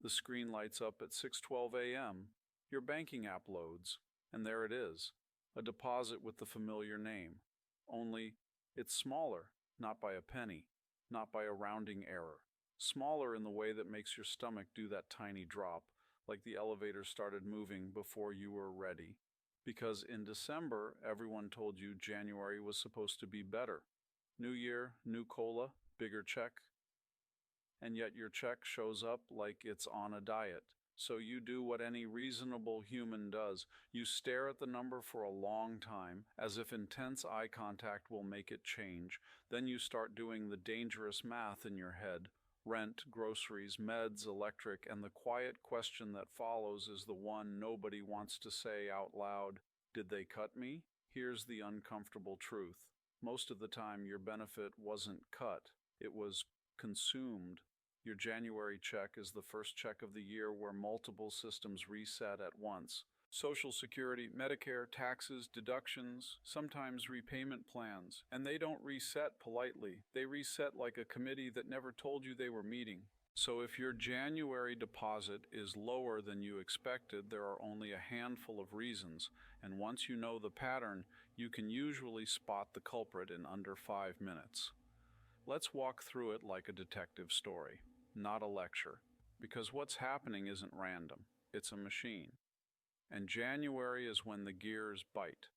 The screen lights up at 6:12 a.m. Your banking app loads, and there it is, a deposit with the familiar name. Only it's smaller, not by a penny, not by a rounding error. Smaller in the way that makes your stomach do that tiny drop, like the elevator started moving before you were ready. Because in December, everyone told you January was supposed to be better. New year, new cola, bigger check. And yet your check shows up like it's on a diet. So you do what any reasonable human does. You stare at the number for a long time, as if intense eye contact will make it change. Then you start doing the dangerous math in your head. Rent, groceries, meds, electric, and the quiet question that follows is the one nobody wants to say out loud. Did they cut me? Here's the uncomfortable truth. Most of the time your benefit wasn't cut. It was consumed. Your January check is the first check of the year where multiple systems reset at once. Social Security, Medicare, taxes, deductions, sometimes repayment plans. And they don't reset politely. They reset like a committee that never told you they were meeting. So if your January deposit is lower than you expected, there are only a handful of reasons. And once you know the pattern, you can usually spot the culprit in under 5 minutes. Let's walk through it like a detective story, not a lecture, because what's happening isn't random, it's a machine. And January is when the gears bite.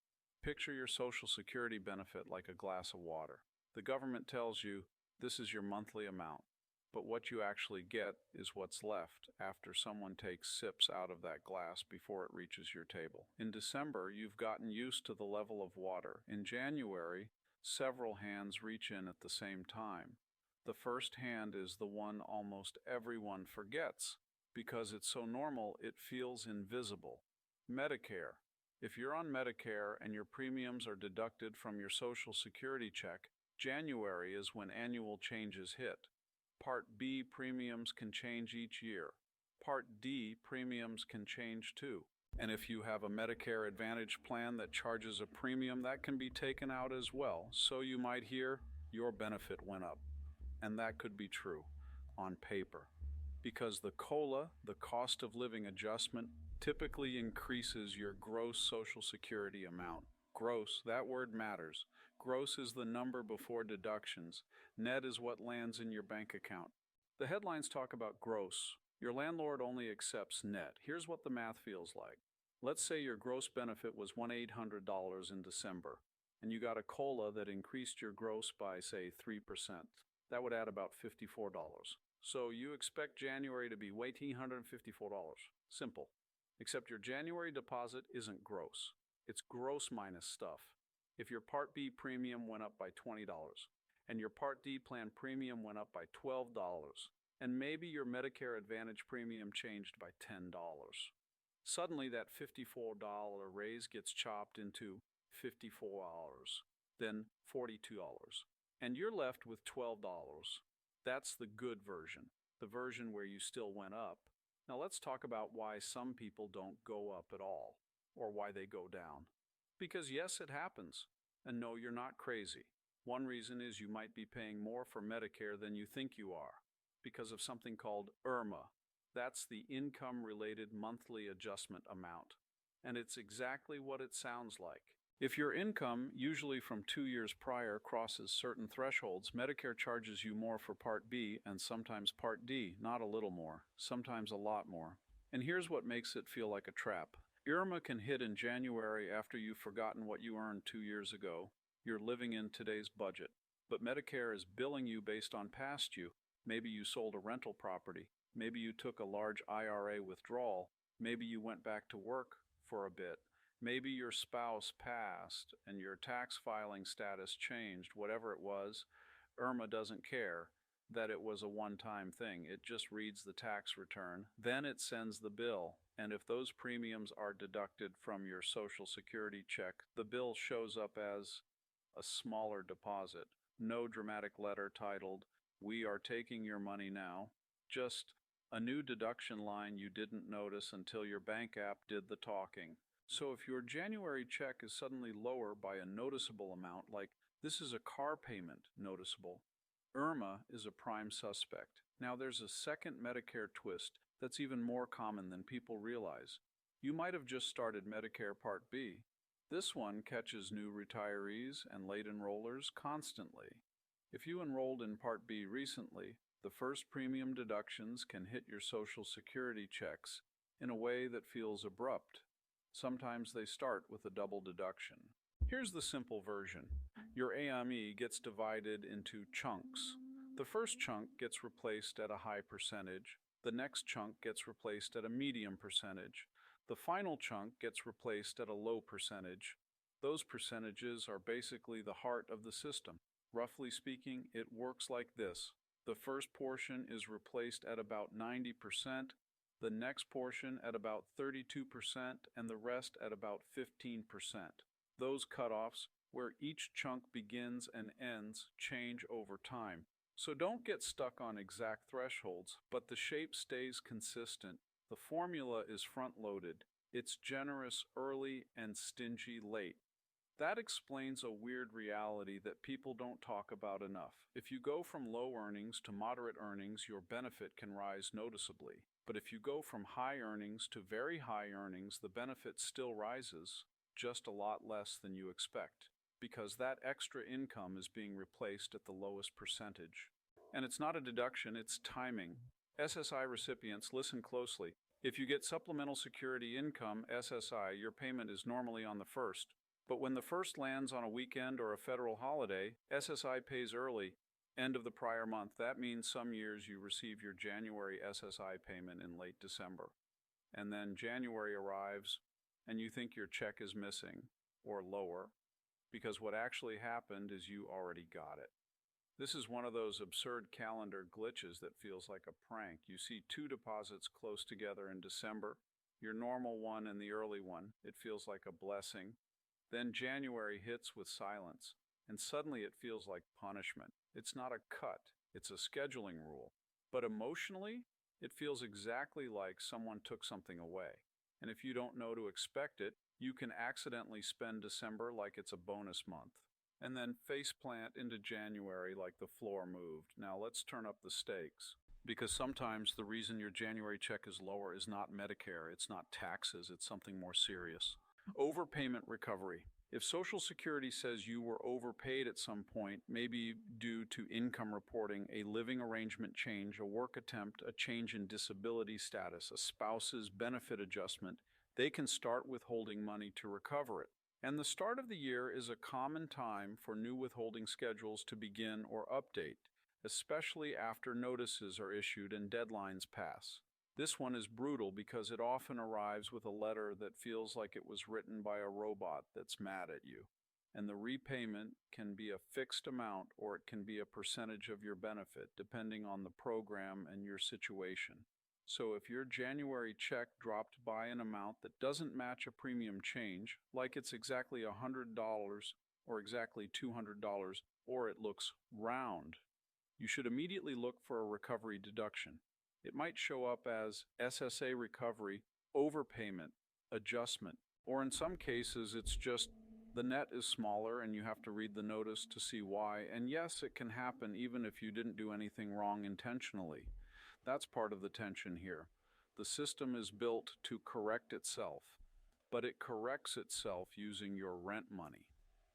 Picture your Social Security benefit like a glass of water. The government tells you this is your monthly amount, but what you actually get is what's left after someone takes sips out of that glass before it reaches your table. In December, you've gotten used to the level of water. In January, several hands reach in at the same time. The first hand is the one almost everyone forgets. Because it's so normal, it feels invisible. Medicare. If you're on Medicare and your premiums are deducted from your Social Security check, January is when annual changes hit. Part B premiums can change each year. Part D premiums can change too. And if you have a Medicare Advantage plan that charges a premium, that can be taken out as well. So you might hear, your benefit went up. And that could be true, on paper. Because the COLA, the cost of living adjustment, typically increases your gross Social Security amount. Gross, that word matters. Gross is the number before deductions. Net is what lands in your bank account. The headlines talk about gross. Your landlord only accepts net. Here's what the math feels like. Let's say your gross benefit was $1,800 in December, and you got a COLA that increased your gross by, say, 3%. That would add about $54. So you expect January to be $1,854. Simple. Except your January deposit isn't gross. It's gross minus stuff. If your Part B premium went up by $20, and your Part D plan premium went up by $12, and maybe your Medicare Advantage premium changed by $10. Suddenly that $54 raise gets chopped into $54, then $42, and you're left with $12. That's the good version, the version where you still went up. Now let's talk about why some people don't go up at all, or why they go down. Because yes, it happens, and no, you're not crazy. One reason is you might be paying more for Medicare than you think you are, because of something called IRMAA. That's the income-related monthly adjustment amount, and it's exactly what it sounds like. If your income, usually from 2 years prior, crosses certain thresholds, Medicare charges you more for Part B and sometimes Part D, not a little more, sometimes a lot more. And here's what makes it feel like a trap. IRMAA can hit in January after you've forgotten what you earned 2 years ago. You're living in today's budget. But Medicare is billing you based on past you. Maybe you sold a rental property. Maybe you took a large IRA withdrawal. Maybe you went back to work for a bit. Maybe your spouse passed and your tax filing status changed. Whatever it was, IRMAA doesn't care that it was a one-time thing. It just reads the tax return. Then it sends the bill. And if those premiums are deducted from your Social Security check, the bill shows up as a smaller deposit. No dramatic letter titled, "We are taking your money now." Just a new deduction line you didn't notice until your bank app did the talking. So if your January check is suddenly lower by a noticeable amount, like this is a car payment noticeable, IRMAA is a prime suspect. Now there's a second Medicare twist. that's even more common than people realize. You might have just started Medicare Part B. This one catches new retirees and late enrollers constantly. If you enrolled in Part B recently, the first premium deductions can hit your Social Security checks in a way that feels abrupt. Sometimes they start with a double deduction. Here's the simple version. Your AME gets divided into chunks. The first chunk gets replaced at a high percentage. The next chunk gets replaced at a medium percentage. The final chunk gets replaced at a low percentage. Those percentages are basically the heart of the system. Roughly speaking, it works like this. The first portion is replaced at about 90%, the next portion at about 32%, and the rest at about 15%. Those cutoffs, where each chunk begins and ends, change over time. So don't get stuck on exact thresholds, but the shape stays consistent. The formula is front-loaded. It's generous early and stingy late. That explains a weird reality that people don't talk about enough. If you go from low earnings to moderate earnings, your benefit can rise noticeably. But if you go from high earnings to very high earnings, the benefit still rises, just a lot less than you expect, because that extra income is being replaced at the lowest percentage. And it's not a deduction, it's timing. SSI recipients, listen closely. If you get supplemental security income, SSI, your payment is normally on the first. But when the first lands on a weekend or a federal holiday, SSI pays early, end of the prior month. That means some years you receive your January SSI payment in late December. And then January arrives, and you think your check is missing, or lower, because what actually happened is you already got it. This is one of those absurd calendar glitches that feels like a prank. You see two deposits close together in December, your normal one and the early one. It feels like a blessing. Then January hits with silence, and suddenly it feels like punishment. It's not a cut, it's a scheduling rule. But emotionally, it feels exactly like someone took something away. And if you don't know to expect it, you can accidentally spend December like it's a bonus month, and then faceplant into January like the floor moved. Now let's turn up the stakes, because sometimes the reason your January check is lower is not Medicare, it's not taxes, it's something more serious. Overpayment recovery. If Social Security says you were overpaid at some point, maybe due to income reporting, a living arrangement change, a work attempt, a change in disability status, a spouse's benefit adjustment, they can start withholding money to recover it. And the start of the year is a common time for new withholding schedules to begin or update, especially after notices are issued and deadlines pass. This one is brutal because it often arrives with a letter that feels like it was written by a robot that's mad at you. And the repayment can be a fixed amount or it can be a percentage of your benefit, depending on the program and your situation. So if your January check dropped by an amount that doesn't match a premium change, like it's exactly $100 or exactly $200, or it looks round, you should immediately look for a recovery deduction. It might show up as SSA recovery, overpayment, adjustment, or in some cases it's just the net is smaller and you have to read the notice to see why. And yes, it can happen even if you didn't do anything wrong intentionally. That's part of the tension here. The system is built to correct itself, but it corrects itself using your rent money.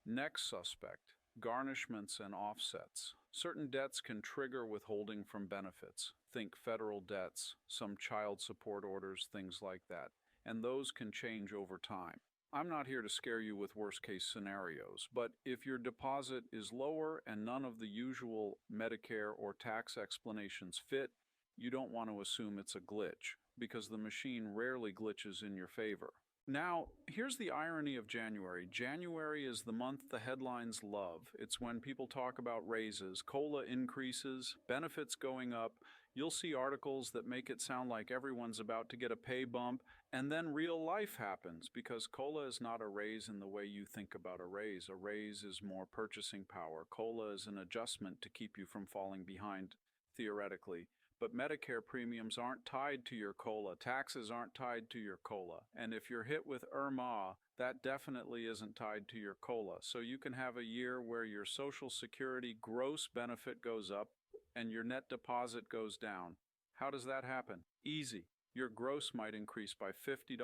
Next suspect, garnishments and offsets. Certain debts can trigger withholding from benefits. Think federal debts, some child support orders, things like that. And those can change over time. I'm not here to scare you with worst-case scenarios, but if your deposit is lower and none of the usual Medicare or tax explanations fit, you don't want to assume it's a glitch, because the machine rarely glitches in your favor. Now, here's the irony of January. January is the month the headlines love. It's when people talk about raises, COLA increases, benefits going up. You'll see articles that make it sound like everyone's about to get a pay bump, and then real life happens, because COLA is not a raise in the way you think about a raise. A raise is more purchasing power. COLA is an adjustment to keep you from falling behind, theoretically. But Medicare premiums aren't tied to your COLA. Taxes aren't tied to your COLA. And if you're hit with IRMAA, that definitely isn't tied to your COLA. So you can have a year where your Social Security gross benefit goes up and your net deposit goes down. How does that happen? Easy. Your gross might increase by $50,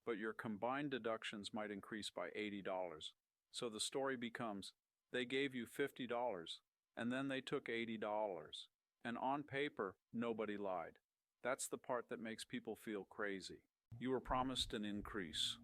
but your combined deductions might increase by $80. So the story becomes, they gave you $50, and then they took $80. And on paper, nobody lied. That's the part that makes people feel crazy. You were promised an increase.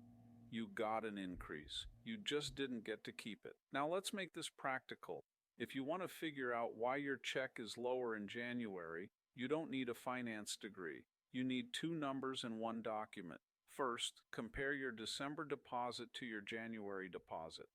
You got an increase. You just didn't get to keep it. Now let's make this practical. If you want to figure out why your check is lower in January, you don't need a finance degree. You need two numbers and one document. First, compare your December deposit to your January deposit.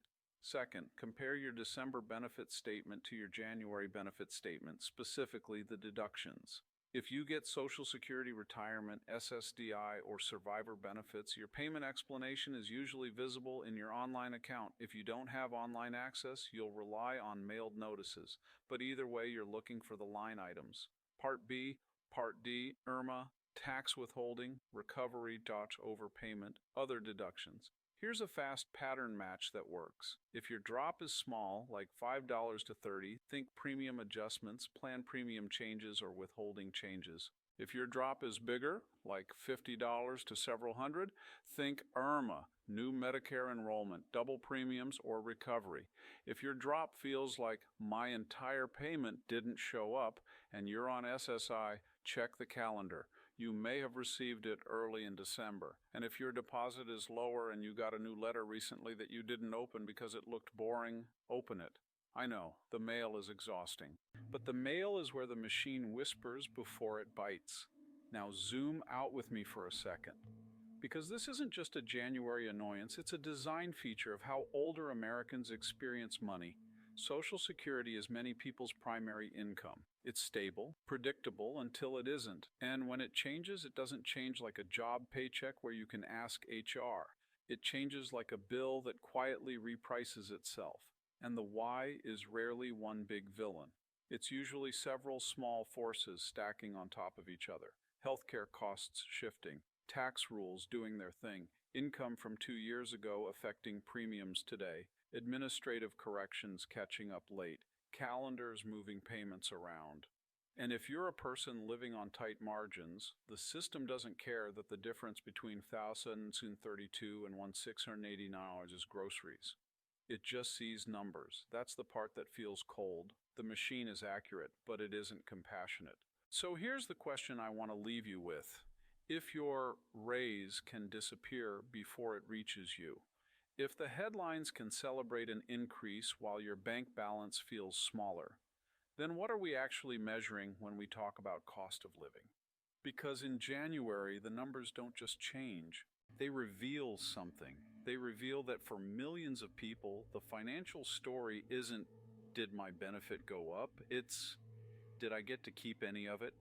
Second, compare your December benefit statement to your January benefit statement, specifically the deductions. If you get Social Security, retirement, SSDI, or survivor benefits, your payment explanation is usually visible in your online account. If you don't have online access, you'll rely on mailed notices. But either way, you're looking for the line items. Part B, Part D, IRMAA, tax withholding, recovery, overpayment, other deductions. Here's a fast pattern match that works. If your drop is small, like $5 to $30, think premium adjustments, plan premium changes, or withholding changes. If your drop is bigger, like $50 to several hundred, think IRMAA, new Medicare enrollment, double premiums, or recovery. If your drop feels like my entire payment didn't show up and you're on SSI, check the calendar. You may have received it early in December. And if your deposit is lower and you got a new letter recently that you didn't open because it looked boring, open it. I know, the mail is exhausting. But the mail is where the machine whispers before it bites. Now zoom out with me for a second. Because this isn't just a January annoyance, it's a design feature of how older Americans experience money. Social Security is many people's primary income. It's stable, predictable until it isn't. And when it changes, it doesn't change like a job paycheck where you can ask HR. It changes like a bill that quietly reprices itself. And the why is rarely one big villain. It's usually several small forces stacking on top of each other. Healthcare costs shifting, tax rules doing their thing, income from 2 years ago affecting premiums today, administrative corrections catching up late, calendars moving payments around. And if you're a person living on tight margins, the system doesn't care that the difference between $1,032 and $1,689 is groceries. It just sees numbers. That's the part that feels cold. The machine is accurate, but it isn't compassionate. So here's the question I want to leave you with. If your raise can disappear before it reaches you, if the headlines can celebrate an increase while your bank balance feels smaller, then what are we actually measuring when we talk about cost of living? Because in January, the numbers don't just change. They reveal something. They reveal that for millions of people, the financial story isn't, did my benefit go up? It's, did I get to keep any of it?